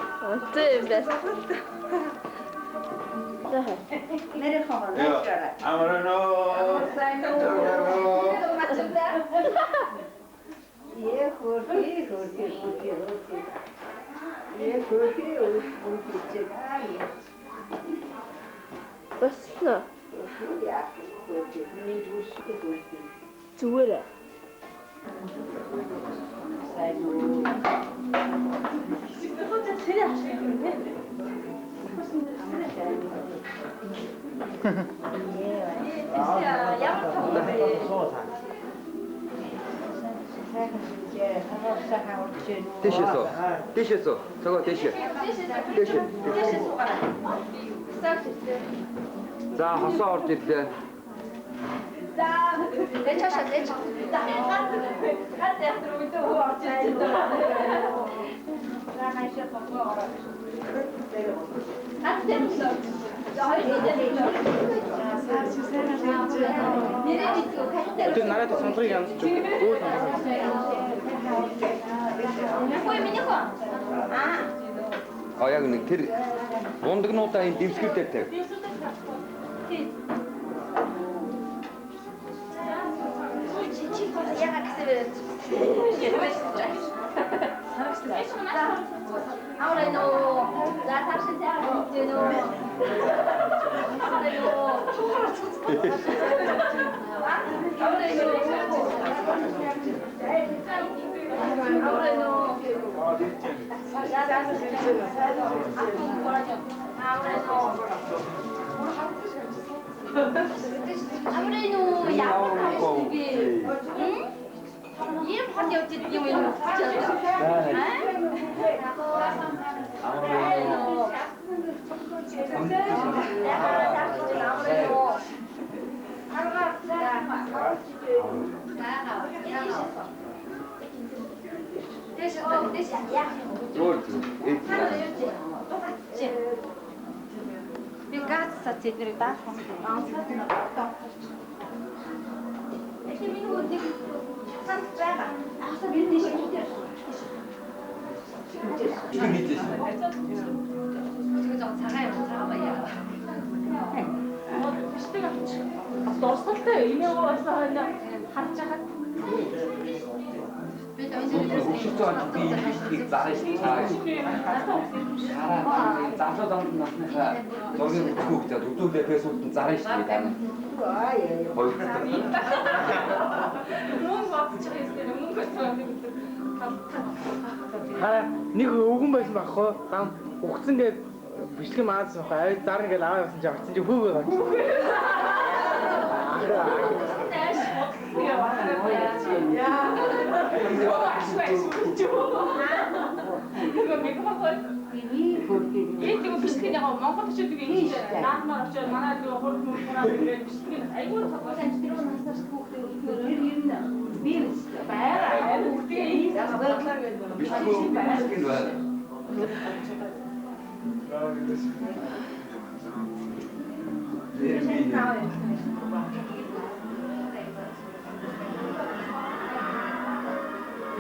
[SPEAKER 3] بسنا زويلة
[SPEAKER 6] 되셨어. 저거 되셔. 자, 하사 올 때.
[SPEAKER 1] 내 차샷 내 차. 갈때 들어오면 또 와. 진짜. 나 한시 먹어. 안 됐어.
[SPEAKER 4] 어쨌든 나라도 상속이 안 쓰죠.
[SPEAKER 6] Яг нэг тэр дундагнуудаа энэ дэвсгэртэй тавь.
[SPEAKER 1] 아무래도 나 당신 대학교 때는 아무래도 야구하는 집이 응? 이름 반대 어쨌든 이름 붙였다. Пегаться теперь, да? Это минуты. Санкт-Петербург. 지금 좀 작아봐야.
[SPEAKER 3] 뒀을 때 의미가 와서 그냥 한자가
[SPEAKER 6] Шүтэн би их зарж цаа. Заасаа дамд насныхаа зургийг өгөх гэж өдөөдөө фэйсбүүкт зарж шүү дээ.
[SPEAKER 4] Нэг өвгөн байсан байхгүй гам угцсан гээд бичлэг маадсан байхгүй зарна гээд аваа явсан чи авсан чи хөөгөө гоо.
[SPEAKER 3] 이거 비슷하냐고 멍거 터치도 이게 나만 없죠. 만화 그 홀 문화를 이렇게 비슷하게 아이고 저거 산 뒤로 나서 스포크 이거 빌 바야 어떻게 이
[SPEAKER 6] 비슷한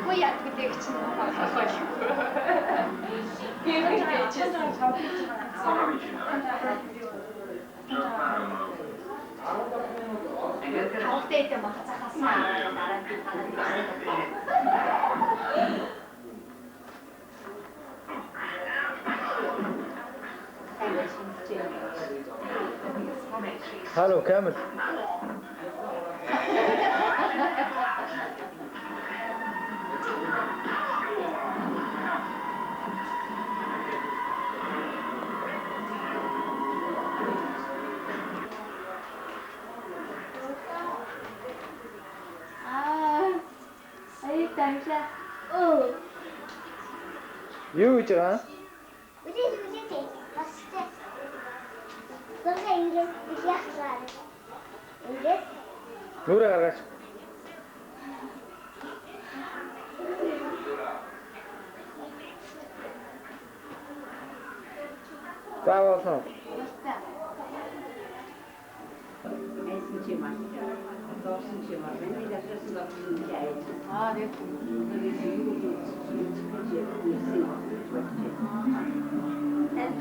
[SPEAKER 10] 뭐야 그때 그 친구 봐가지고.
[SPEAKER 3] 얘가 천장 잡고
[SPEAKER 10] 가옥대 때 막 같이 갔어. 나랑
[SPEAKER 4] Hallo, Kermit.
[SPEAKER 10] 잠시만.
[SPEAKER 4] You 있잖아.
[SPEAKER 8] Видите, 봤을 너가 이름 이렇게 하라. 이제
[SPEAKER 4] 노래 가르쳐. 싸워서.
[SPEAKER 5] 아, 네.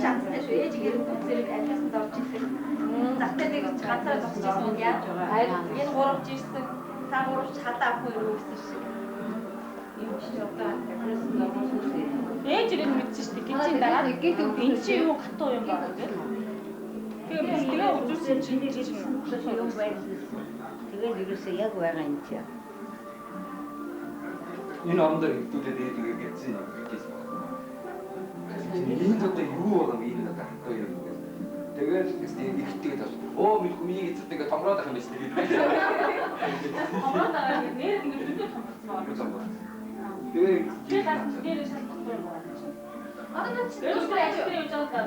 [SPEAKER 10] Чанцтай шүү. Ээжигээр үзэл айлгасанд орж ирсэн. Захтайг ганцаар зогсчихсон юм яаж байгаа. Энэ гуравч ирсэн. Та гуравч хадаа авахгүй юу гэсэн шиг. Юм чи одоо
[SPEAKER 3] ээж ирээд мэдсэн шүү дээ. Гинцэн дараа энэ чи юу хатуу юм байна гэдэг. Тэгээ үзүүлсэн чинь
[SPEAKER 5] юм байсан. Тэгээд ерөөсөө яг байгаа юм чи.
[SPEAKER 6] Энэ орондоо хэдүүлээд тэгээд гэсэн юм гэсэн. Энэ одоо юу байгаа юм энэ одоо хатуу юм гэдэг. Тэгээд ихтэйгээ тас. Оо миний эцэд ингээд томроод байх юм биш тэгээд.
[SPEAKER 3] Томроод байгаа юм нэр ингээд дүнтэй томрсон байна.
[SPEAKER 6] Тэгээд
[SPEAKER 3] нэр шалтгаан юм байна. Одоо чи өөрөө ажил хийж байгаа.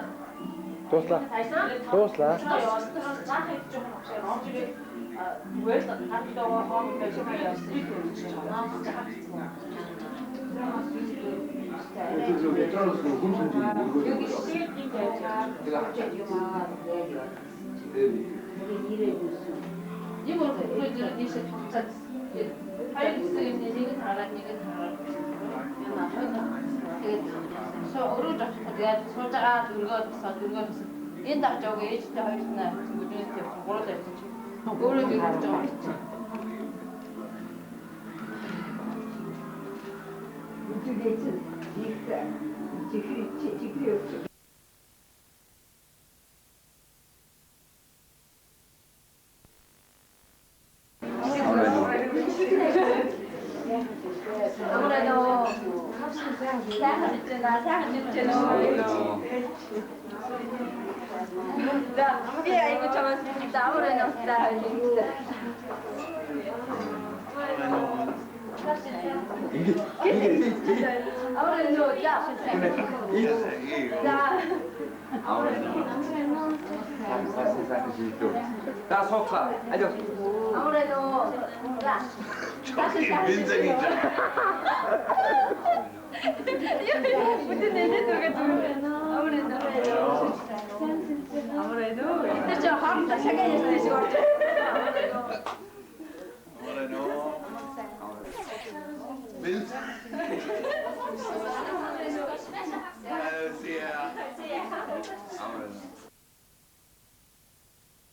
[SPEAKER 4] Дуслаа. Дуслаа.
[SPEAKER 3] Заах гэж жоохон авшаа орж ирээд үйл хатгаа хоол гэж явсан юм байна. 여기 시일이 되자. 이거 그래도 이제 각자 할수 있는 얘기 다른 얘기 다른. 저 오른쪽 내가 솔자가 dur거서 옛날 저기 에이지트 하겠나 무슨 때 뭐라도 했지. 오른쪽 좀 했지. 아무래도 사람 있잖아. 야 이거 잡았습니다. 아무래도 없다. 아무래도 자.
[SPEAKER 6] 나 속아. 아주.
[SPEAKER 10] 아무래도 자. 무슨 내내 아무래도 이때 저 하루다 시간이 있으시고